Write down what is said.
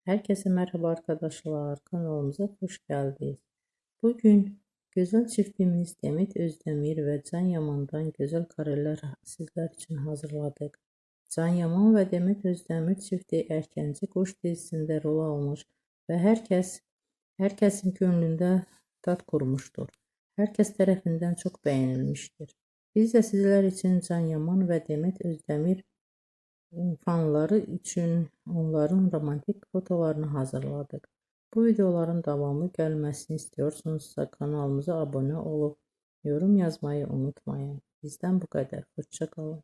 Herkese merhaba arkadaşlar. Kanalımıza hoş geldiniz. Bugün güzel çiftimiz Demet Özdemir ve Can Yaman'dan güzel kareler sizler için hazırladık. Can Yaman ve Demet Özdemir çifti Erkenci Kuş dizisinde rol almış ve herkesin gönlünde tat kurmuştur. Herkes tarafından çok beğenilmiştir. Biz de sizler için Can Yaman ve Demet Özdemir fanları için onların romantik fotolarını hazırladık. Bu videoların devamı gelmesini istiyorsanızsa kanalımıza abone olup yorum yazmayı unutmayın. Bizden bu kadar. Hoşça kalın.